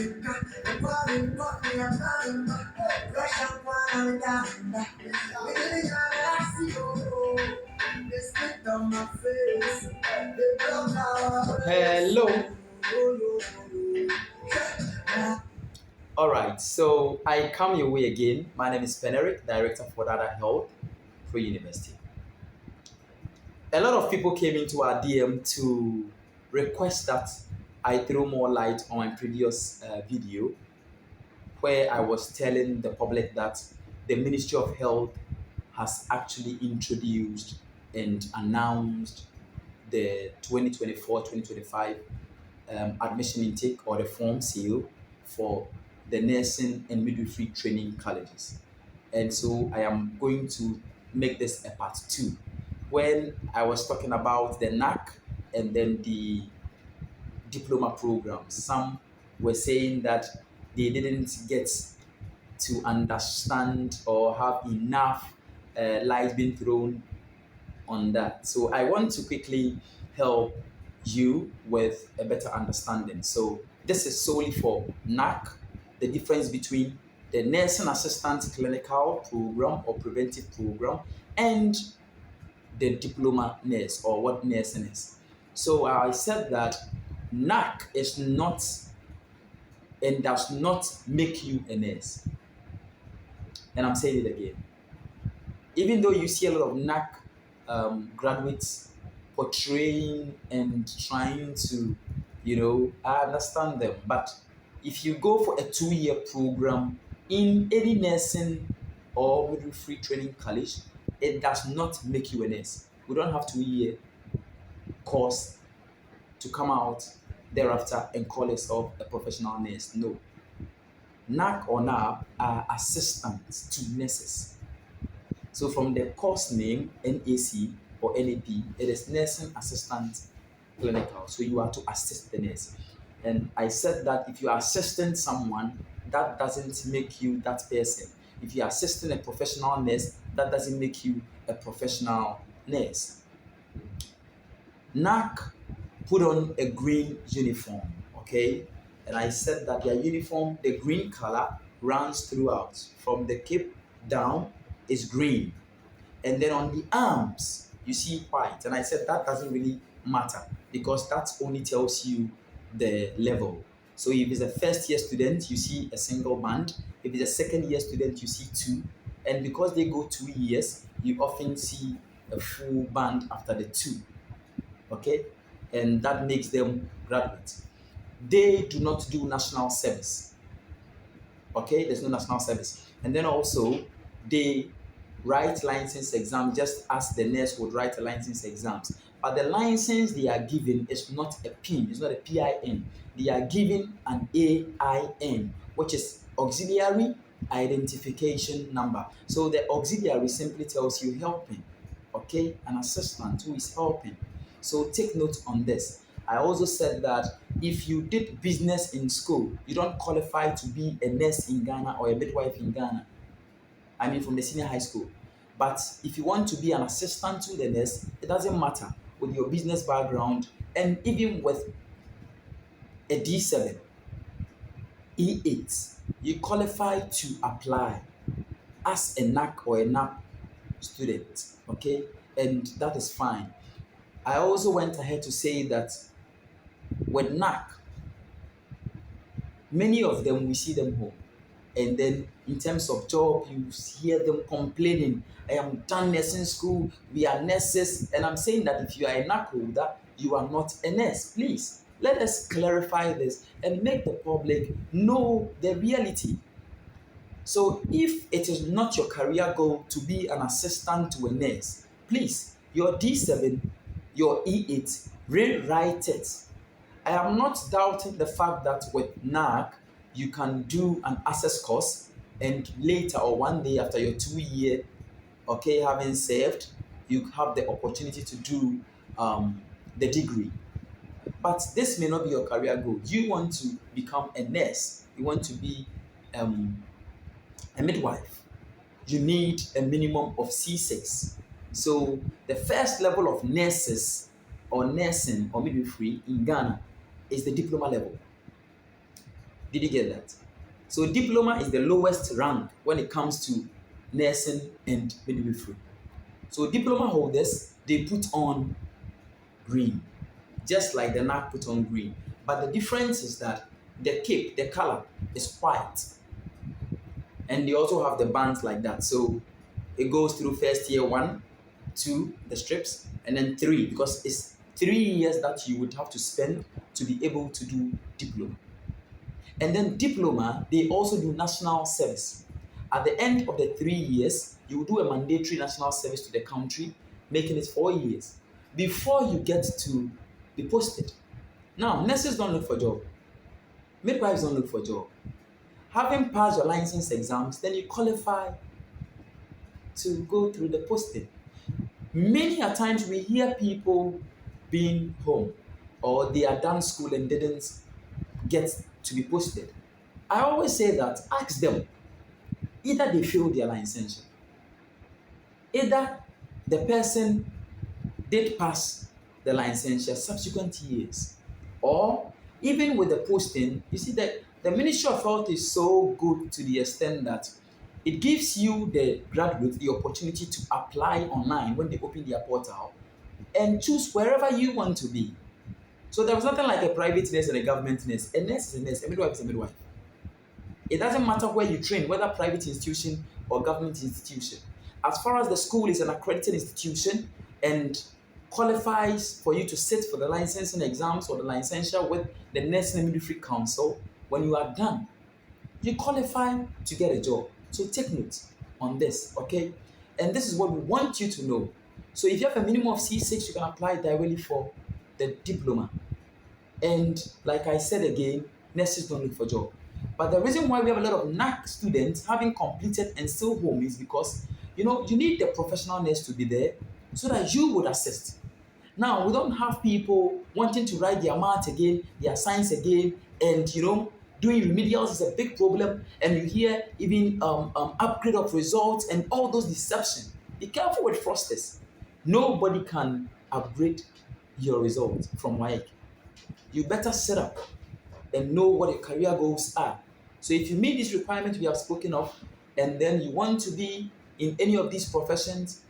Hello. All right, so I come your way again. My name is Penerick, Director for Data Health for University. A lot of people came into our DM to request that I throw more light on my previous video where I was telling the public that the Ministry of Health has actually introduced and announced the 2024-2025 admission intake or the form seal for the nursing and midwifery training colleges. And so I am going to make this a part two. When I was talking about the NAC and then the diploma programs, some were saying that they didn't get to understand or have enough light being thrown on that. So I want to quickly help you with a better understanding. So this is solely for NAC, the difference between the nursing assistant clinical program or preventive program and the diploma nurse or what nursing is. So I said that NAC is not and does not make you a nurse. And I'm saying it again. Even though you see a lot of NAC graduates portraying and trying to, I understand them. But if you go for a 2-year program in any nursing or midwifery training college, it does not make you a nurse. We don't have 2-year course to come out thereafter and call yourself a professional nurse. No. NAC or NAP are assistants to nurses. So from the course name, NAC or NAP, it is Nursing Assistant Clinical. So you are to assist the nurse. And I said that if you are assisting someone, that doesn't make you that person. If you are assisting a professional nurse, that doesn't make you a professional nurse. NAC put on a green uniform, okay? And I said that their uniform, the green color, runs throughout. From the cape down is green. And then on the arms, you see white. And I said that doesn't really matter because that only tells you the level. So if it's a first year student, you see a single band. If it's a second year student, you see 2. And because they go 2 years, you often see a full band after the 2. Okay? And that makes them graduates. They do not do national service. Okay? There's no national service. And then also, they write license exam just as the nurse would write a license exams. But the license they are given is not a PIN, it's not a PIN. They are given an AIN, which is auxiliary identification number. So the auxiliary simply tells you helping, okay? An assistant who is helping. So take note on this. I also said that if you did business in school, you don't qualify to be a nurse in Ghana or a midwife in Ghana. I mean from the senior high school. But if you want to be an assistant to the nurse, it doesn't matter with your business background and even with a D7, E8, you qualify to apply as a NAC or a NAP student, okay? And that is fine. I also went ahead to say that with NAC, many of them, we see them home. And then in terms of job, you hear them complaining, I am done nursing school, we are nurses. And I'm saying that if you are a NAC holder, you are not a nurse. Please, let us clarify this and make the public know the reality. So if it is not your career goal to be an assistant to a nurse, please, your D7, your E8, rewrite it. I am not doubting the fact that with NAC, you can do an access course and later or one day after your 2-year, okay, having served, you have the opportunity to do the degree. But this may not be your career goal. You want to become a nurse. You want to be a midwife. You need a minimum of C6. So the first level of nurses or nursing or midwifery in Ghana is the diploma level. Did you get that? So diploma is the lowest rank when it comes to nursing and midwifery. So diploma holders, they put on green, just like the NAC put on green. But the difference is that the cape, the color is white. And they also have the bands like that. So it goes through first year 1, 2, the strips, and then 3, because it's 3 years that you would have to spend to be able to do diploma. And then diploma, they also do national service. At the end of the 3 years, you will do a mandatory national service to the country, making it 4 years before you get to be posted. Now, nurses don't look for job. Midwives don't look for job. Having passed your license exams, then you qualify to go through the posting. Many a times we hear people being home, or they are done school and didn't get to be posted. I always say that ask them, either they failed their licensure, either the person did pass the licensure subsequent years, or even with the posting, you see that the Ministry of Health is so good to the extent that it gives you, the graduate, the opportunity to apply online when they open their portal and choose wherever you want to be. So there was nothing like a private nurse and a government nurse. A nurse is a nurse, a midwife is a midwife. It doesn't matter where you train, whether private institution or government institution. As far as the school is an accredited institution and qualifies for you to sit for the licensing exams or the licensure with the Nursing and Midwifery Council, when you are done, you qualify to get a job. So take note on this, okay? And this is what we want you to know. So if you have a minimum of C6, you can apply directly for the diploma. And like I said again, nurses don't look for job. But the reason why we have a lot of NAC students having completed and still home is because, you need the professional nurse to be there so that you would assist. Now, we don't have people wanting to write their math again, their science again, and, doing remedials is a big problem. And you hear even upgrade of results and all those deception. Be careful with fraudsters. Nobody can upgrade your results from WAEC. You better set up and know what your career goals are. So if you meet these requirements we have spoken of, and then you want to be in any of these professions,